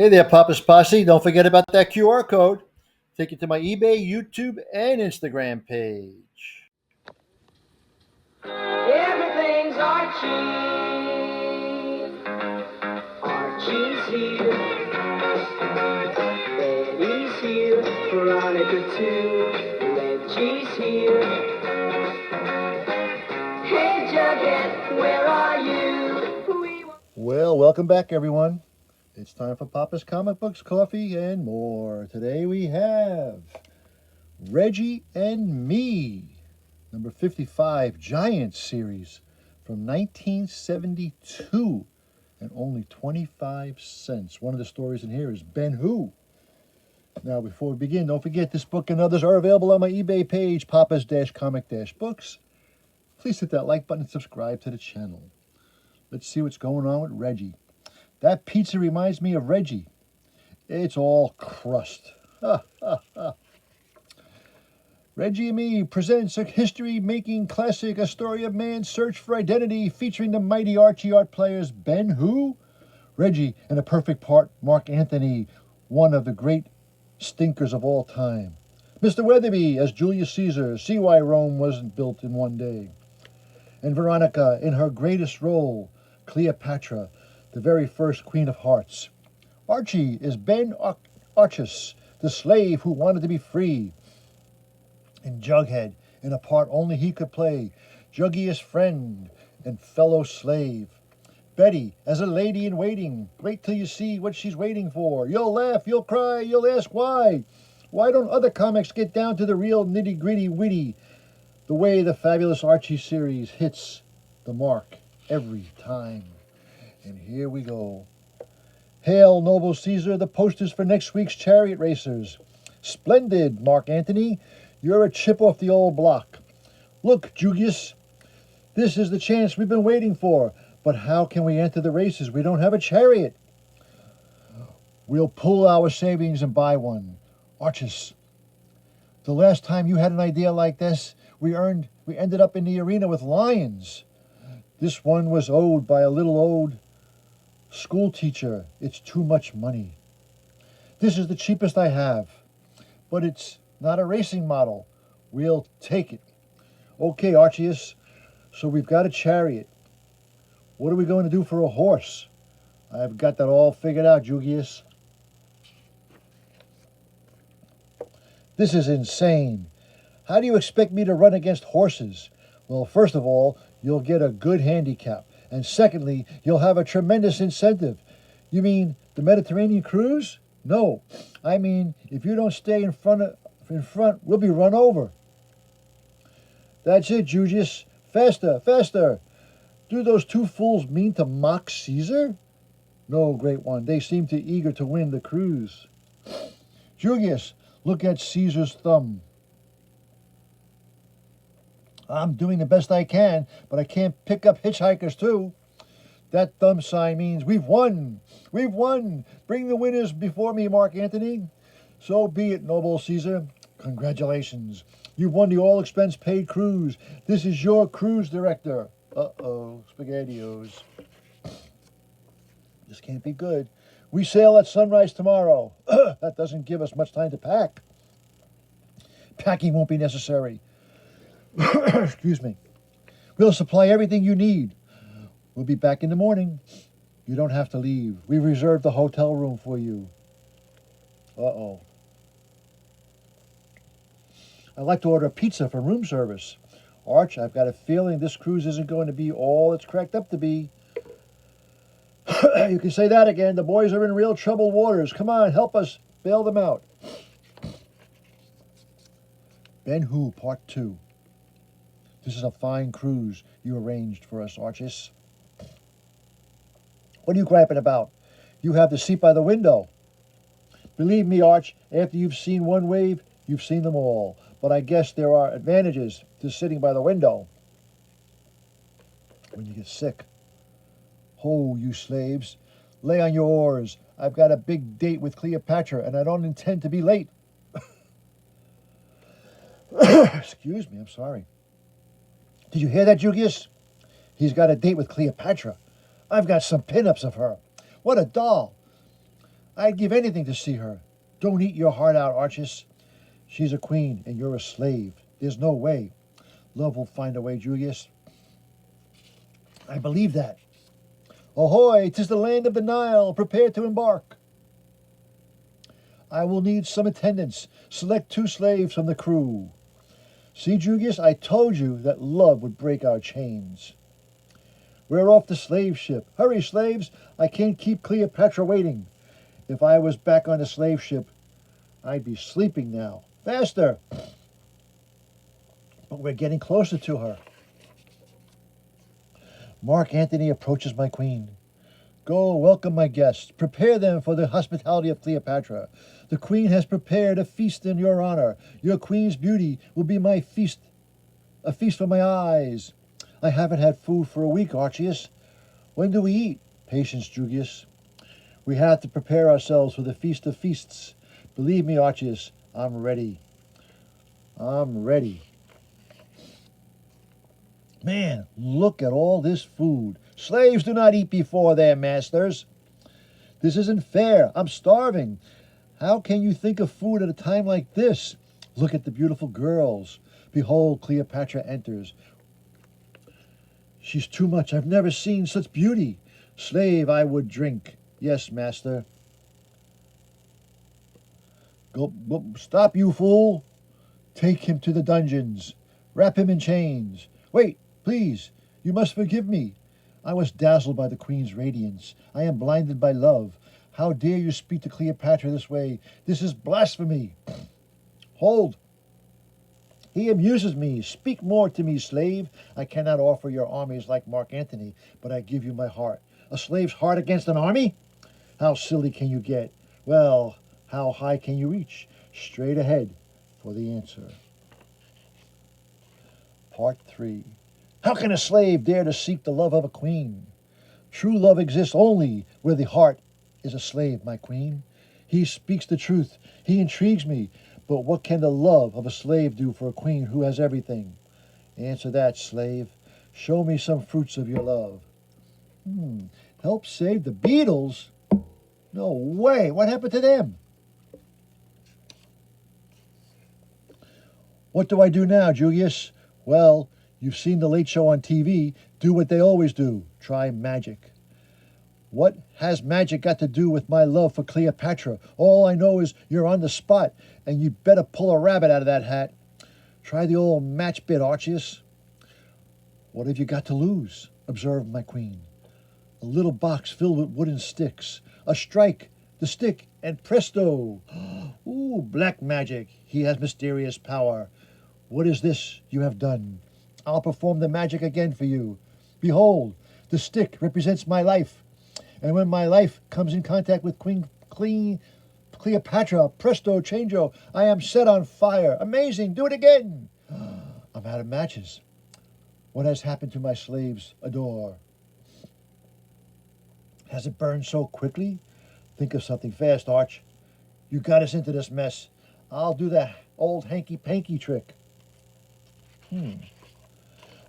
Hey there, Papa's Posse. Don't forget about that QR code. Take you to my eBay, YouTube, and Instagram page. Everything's Archie. Archie's here. Betty's here. Veronica too. Reggie's here. Hey Jughead, where are you? Well, welcome back, everyone. It's time for Papa's Comic Books, Coffee, and more. Today we have Reggie and Me, number 55, Giant series from 1972, and only 25 cents. One of the stories in here is Ben Who. Now, before we begin, don't forget this book and others are available on my eBay page, Papa's-Comic-Books. Please hit that like button and subscribe to the channel. Let's see what's going on with Reggie. That pizza reminds me of Reggie. It's all crust. Reggie and Me presents a history-making classic, a story of man's search for identity, featuring the mighty Archie art players Ben Who, Reggie, and a perfect part, Mark Anthony, one of the great stinkers of all time. Mr. Weatherby as Julius Caesar, see why Rome wasn't built in one day. And Veronica in her greatest role, Cleopatra, the very first Queen of Hearts. Archie is Ben Archis, the slave who wanted to be free. And Jughead, in a part only he could play, Juggiest friend and fellow slave. Betty, as a lady in waiting, wait till you see what she's waiting for. You'll laugh, you'll cry, you'll ask why. Why don't other comics get down to the real nitty-gritty witty, the way the fabulous Archie series hits the mark every time? And here we go. Hail, noble Caesar, the posters for next week's chariot racers. Splendid, Mark Antony. You're a chip off the old block. Look, Julius, this is the chance we've been waiting for. But how can we enter the races? We don't have a chariot. We'll pool our savings and buy one. Archis, the last time you had an idea like this, we ended up in the arena with lions. This one was owed by a little old school teacher. It's too much money. This is the cheapest I have, but it's not a racing model. We'll take it. Okay, Archius, so we've got a chariot. What are we going to do for a horse? I've got that all figured out, Jugius. This is insane. How do you expect me to run against horses? Well, first of all, you'll get a good handicap. And secondly, you'll have a tremendous incentive. You mean the Mediterranean cruise? No. I mean, if you don't stay in front, we'll be run over. That's it, Julius. Faster, faster. Do those two fools mean to mock Caesar? No, great one. They seem too eager to win the cruise. Julius, look at Caesar's thumb. I'm doing the best I can, but I can't pick up hitchhikers too. That thumb sign means we've won. We've won. Bring the winners before me, Mark Antony. So be it, noble Caesar. Congratulations. You've won the all-expense-paid cruise. This is your cruise director. Uh-oh, SpaghettiOs. This can't be good. We sail at sunrise tomorrow. That doesn't give us much time to pack. Packing won't be necessary. Excuse me. We'll supply everything you need. We'll be back in the morning. You don't have to leave. We reserved the hotel room for you. Uh-oh. I'd like to order a pizza from room service. Arch, I've got a feeling this cruise isn't going to be all it's cracked up to be. You can say that again. The boys are in real troubled waters. Come on, help us bail them out. Ben Who, Part 2. This is a fine cruise you arranged for us, Archis. What are you griping about? You have the seat by the window. Believe me, Arch, after you've seen one wave, you've seen them all. But I guess there are advantages to sitting by the window. When you get sick. Ho, you slaves. Lay on your oars. I've got a big date with Cleopatra, and I don't intend to be late. Excuse me, I'm sorry. Did you hear that, Julius? He's got a date with Cleopatra. I've got some pin-ups of her. What a doll. I'd give anything to see her. Don't eat your heart out, Archis. She's a queen and you're a slave. There's no way. Love will find a way, Julius. I believe that. Ahoy, 'tis the land of the Nile. Prepare to embark. I will need some attendants. Select 2 slaves from the crew. See, Julius, I told you that love would break our chains. We're off the slave ship. Hurry, slaves. I can't keep Cleopatra waiting. If I was back on the slave ship, I'd be sleeping now. Faster! But we're getting closer to her. Mark Antony approaches my queen. Go, welcome my guests. Prepare them for the hospitality of Cleopatra. The queen has prepared a feast in your honor. Your queen's beauty will be my feast, a feast for my eyes. I haven't had food for a week, Archias. When do we eat? Patience, Julius. We have to prepare ourselves for the feast of feasts. Believe me, Archias, I'm ready. I'm ready. Man, look at all this food. Slaves do not eat before their masters. This isn't fair. I'm starving. How can you think of food at a time like this? Look at the beautiful girls. Behold, Cleopatra enters. She's too much. I've never seen such beauty. Slave, I would drink. Yes, master. Go, stop, you fool. Take him to the dungeons. Wrap him in chains. Wait, please. You must forgive me. I was dazzled by the queen's radiance. I am blinded by love. How dare you speak to Cleopatra this way? This is blasphemy. Hold. He amuses me. Speak more to me, slave. I cannot offer your armies like Mark Antony, but I give you my heart. A slave's heart against an army? How silly can you get? Well, how high can you reach? Straight ahead for the answer. Part 3. How can a slave dare to seek the love of a queen? True love exists only where the heart is a slave, my queen. He speaks the truth. He intrigues me. But what can the love of a slave do for a queen who has everything? Answer that, slave. Show me some fruits of your love. Help save the Beatles? No way. What happened to them? What do I do now, Julius? Well, you've seen the Late Show on TV. Do what they always do. Try magic. What has magic got to do with my love for Cleopatra? All I know is you're on the spot, and you better pull a rabbit out of that hat. Try the old match bit, Archias. What have you got to lose? Observed my queen. A little box filled with wooden sticks. A strike, the stick, and presto! Ooh, black magic. He has mysterious power. What is this you have done? I'll perform the magic again for you. Behold, the stick represents my life. And when my life comes in contact with Cleopatra, presto, changeo, I am set on fire. Amazing, do it again. I'm out of matches. What has happened to my slaves adore? Has it burned so quickly? Think of something fast, Arch. You got us into this mess. I'll do the old hanky-panky trick.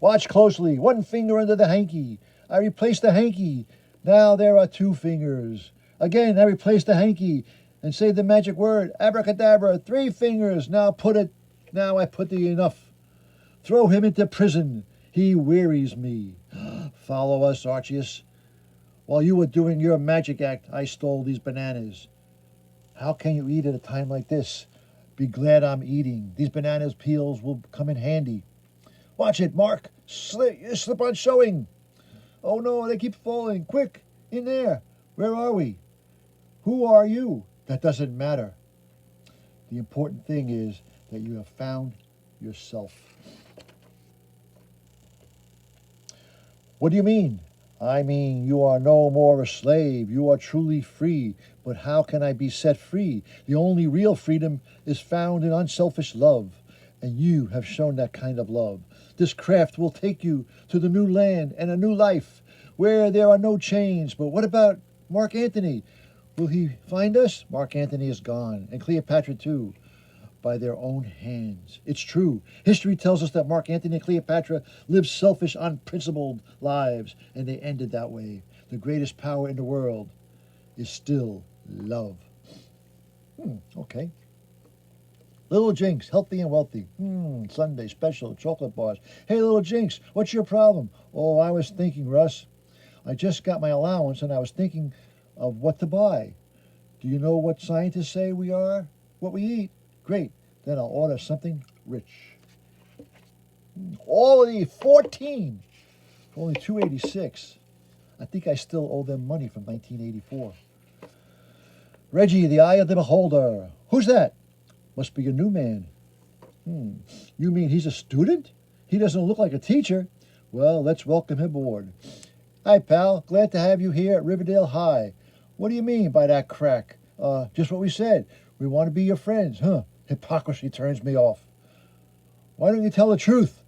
Watch closely. One finger under the hanky. I replace the hanky. Now there are 2 fingers. Again, I replace the hanky and say the magic word, abracadabra, 3 fingers. Now I put the enough. Throw him into prison. He wearies me. Follow us, Archias. While you were doing your magic act, I stole these bananas. How can you eat at a time like this? Be glad I'm eating. These bananas peels will come in handy. Watch it, Mark. Slip on showing. Oh no, they keep falling. Quick, in there. Where are we? Who are you? That doesn't matter. The important thing is that you have found yourself. What do you mean? I mean, you are no more a slave. You are truly free. But how can I be set free? The only real freedom is found in unselfish love. And you have shown that kind of love. This craft will take you to the new land and a new life where there are no chains. But what about Mark Antony? Will he find us? Mark Antony is gone, and Cleopatra too, by their own hands. It's true. History tells us that Mark Antony and Cleopatra lived selfish, unprincipled lives, and they ended that way. The greatest power in the world is still love. Okay. Little Jinx, healthy and wealthy. Sunday special, chocolate bars. Hey, little Jinx, what's your problem? Oh, I was thinking, Russ. I just got my allowance and I was thinking of what to buy. Do you know what scientists say we are? What we eat? Great. Then I'll order something rich. All of these, 14 for only $2.86. I think I still owe them money from 1984. Reggie, the eye of the beholder. Who's that? Must be a new man. You mean he's a student? He doesn't look like a teacher. Well, let's welcome him aboard. Hi, pal. Glad to have you here at Riverdale High. What do you mean by that crack? Just what we said. We want to be your friends. Hypocrisy turns me off. Why don't you tell the truth?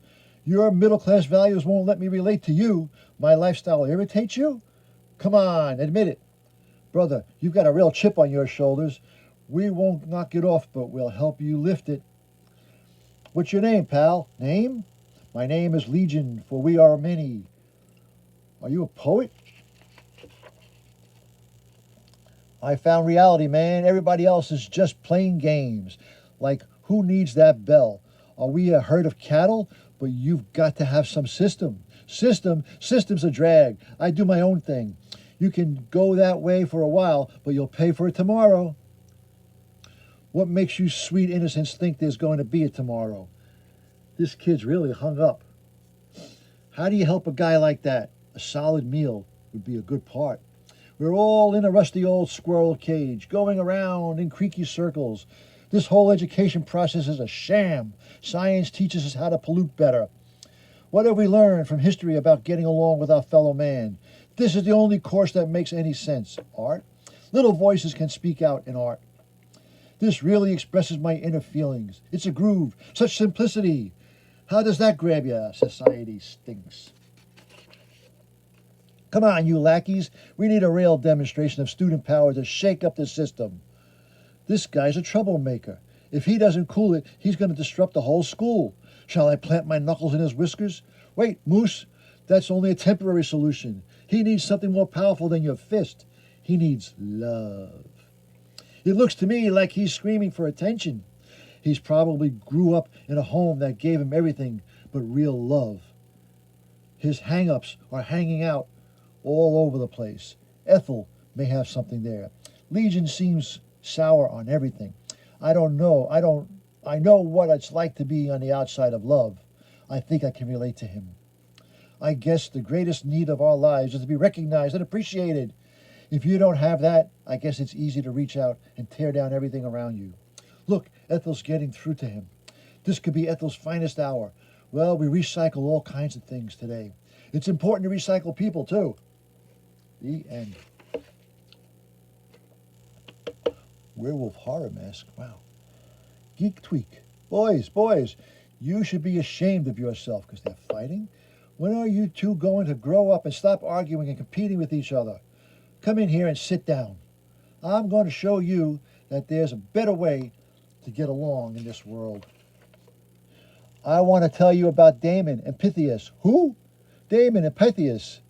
Your middle-class values won't let me relate to you. My lifestyle irritates you? Come on, admit it. Brother, you've got a real chip on your shoulders. We won't knock it off, but we'll help you lift it. What's your name, pal? Name? My name is Legion, for we are many. Are you a poet? I found reality, man. Everybody else is just playing games. Like, who needs that bell? Are we a herd of cattle? But you've got to have some system. System's a drag. I do my own thing. You can go that way for a while, but you'll pay for it tomorrow. What makes you sweet innocents think there's going to be a tomorrow? This kid's really hung up. How do you help a guy like that? A solid meal would be a good part. We're all in a rusty old squirrel cage, going around in creaky circles. This whole education process is a sham. Science teaches us how to pollute better. What have we learned from history about getting along with our fellow man? This is the only course that makes any sense. Art? Little voices can speak out in art. This really expresses my inner feelings. It's a groove. Such simplicity. How does that grab you? Society stinks. Come on, you lackeys. We need a real demonstration of student power to shake up the system. This guy's a troublemaker. If he doesn't cool it, he's going to disrupt the whole school. Shall I plant my knuckles in his whiskers? Wait, Moose, that's only a temporary solution. He needs something more powerful than your fist. He needs love. It looks to me like he's screaming for attention. He's probably grew up in a home that gave him everything but real love. His hang-ups are hanging out all over the place. Ethel may have something there. Legion seems sour on everything. I know what it's like to be on the outside of love. I think I can relate to him. I guess the greatest need of our lives is to be recognized and appreciated. If you don't have that, I guess it's easy to reach out and tear down everything around you. Look, Ethel's getting through to him. This could be Ethel's finest hour. Well, we recycle all kinds of things today. It's important to recycle people, too. The end. Werewolf horror mask. Wow. Geek tweak. Boys, you should be ashamed of yourself because they're fighting. When are you two going to grow up and stop arguing and competing with each other? Come in here and sit down. I'm going to show you that there's a better way to get along in this world. I want to tell you about Damon and Pythias. Who? Damon and Pythias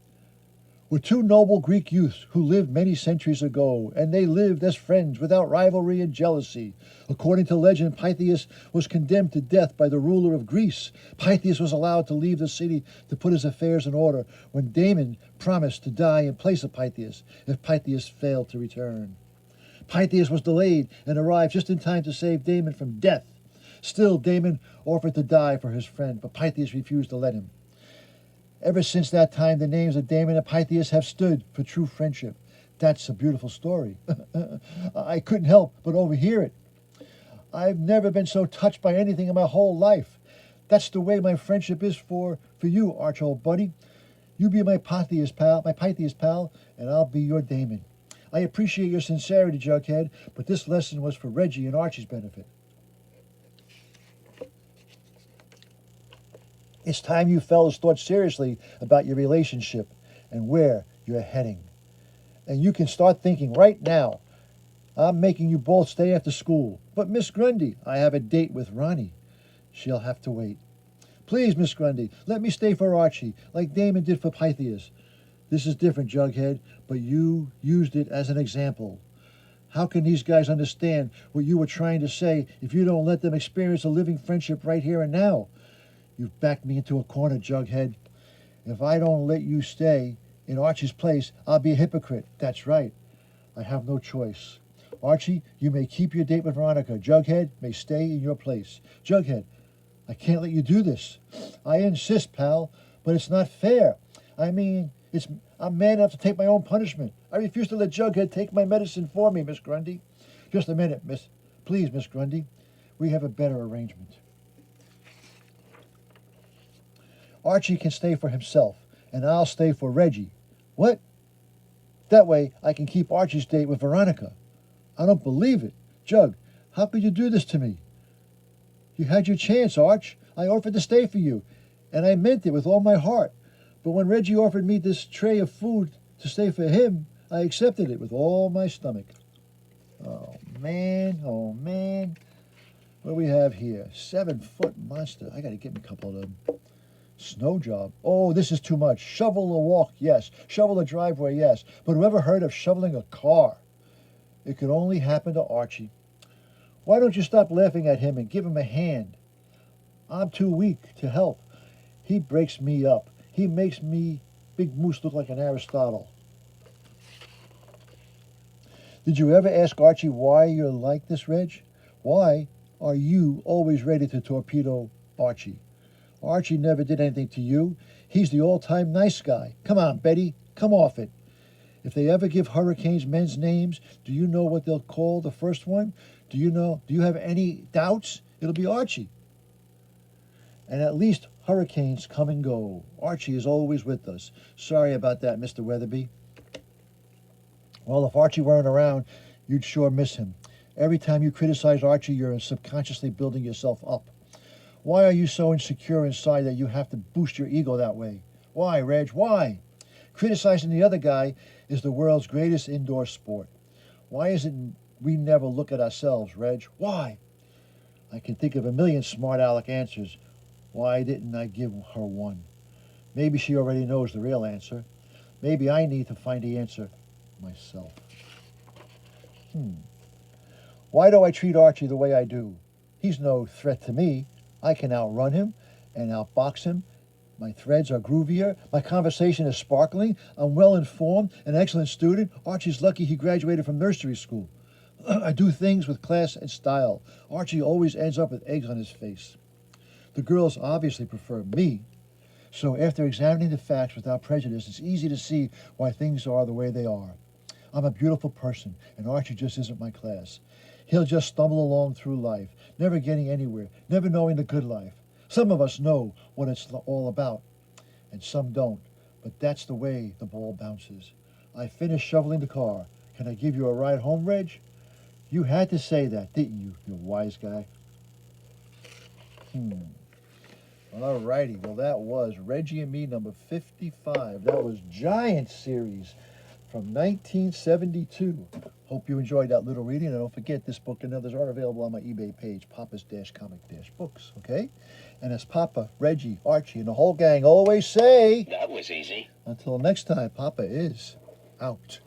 were two noble Greek youths who lived many centuries ago, and they lived as friends without rivalry and jealousy. According to legend, Pythias was condemned to death by the ruler of Greece. Pythias was allowed to leave the city to put his affairs in order when Damon promised to die in place of Pythias if Pythias failed to return. Pythias was delayed and arrived just in time to save Damon from death. Still, Damon offered to die for his friend, but Pythias refused to let him. Ever since that time, the names of Damon and Pythias have stood for true friendship. That's a beautiful story. I couldn't help but overhear it. I've never been so touched by anything in my whole life. That's the way my friendship is for you, Arch, old buddy. You be my Pythias pal, and I'll be your Damon. I appreciate your sincerity, Jughead, but this lesson was for Reggie and Archie's benefit. It's time you fellas thought seriously about your relationship and where you're heading. And you can start thinking right now. I'm making you both stay after school. But Miss Grundy, I have a date with Ronnie. She'll have to wait. Please, Miss Grundy, let me stay for Archie, like Damon did for Pythias. This is different, Jughead, but you used it as an example. How can these guys understand what you were trying to say if you don't let them experience a living friendship right here and now? You've backed me into a corner, Jughead. If I don't let you stay in Archie's place, I'll be a hypocrite. That's right. I have no choice. Archie, you may keep your date with Veronica. Jughead may stay in your place. Jughead, I can't let you do this. I insist, pal, but it's not fair. I mean, I'm man enough to take my own punishment. I refuse to let Jughead take my medicine for me, Miss Grundy. Just a minute, Miss. Please, Miss Grundy. We have a better arrangement. Archie can stay for himself, and I'll stay for Reggie. What? That way, I can keep Archie's date with Veronica. I don't believe it. Jug, how could you do this to me? You had your chance, Arch. I offered to stay for you, and I meant it with all my heart. But when Reggie offered me this tray of food to stay for him, I accepted it with all my stomach. Oh, man. Oh, man. What do we have here? 7-foot monster. I got to get me a couple of them. Snow job. Oh, this is too much. Shovel a walk, yes. Shovel a driveway, yes. But whoever heard of shoveling a car? It could only happen to Archie. Why don't you stop laughing at him and give him a hand? I'm too weak to help. He breaks me up. He makes me, Big Moose, look like an Aristotle. Did you ever ask Archie why you're like this, Reg? Why are you always ready to torpedo Archie? Archie never did anything to you. He's the all-time nice guy. Come on, Betty, come off it. If they ever give hurricanes men's names, do you know what they'll call the first one? Do you have any doubts? It'll be Archie. And at least hurricanes come and go. Archie is always with us. Sorry about that, Mr. Weatherby. Well, if Archie weren't around, you'd sure miss him. Every time you criticize Archie, you're subconsciously building yourself up. Why are you so insecure inside that you have to boost your ego that way? Why, Reg? Why? Criticizing the other guy is the world's greatest indoor sport. Why is it we never look at ourselves, Reg? Why? I can think of a million smart aleck answers. Why didn't I give her one? Maybe she already knows the real answer. Maybe I need to find the answer myself. Why do I treat Archie the way I do? He's no threat to me. I can outrun him and outbox him. My threads are groovier. My conversation is sparkling. I'm well informed, an excellent student. Archie's lucky he graduated from nursery school. I do things with class and style. Archie always ends up with eggs on his face. The girls obviously prefer me. So after examining the facts without prejudice, it's easy to see why things are the way they are. I'm a beautiful person, and Archie just isn't my class. He'll just stumble along through life, never getting anywhere, never knowing the good life. Some of us know what it's all about, and some don't. But that's the way the ball bounces. I finished shoveling the car. Can I give you a ride home, Reg? You had to say that, didn't you, you wise guy? All righty. Well, that was Reggie and Me number 55. That was Giant Series from 1972. Hope you enjoyed that little reading. And don't forget, this book and others are available on my eBay page, Papa's-Comic-Books, okay? And as Papa, Reggie, Archie, and the whole gang always say... That was easy. Until next time, Papa is out.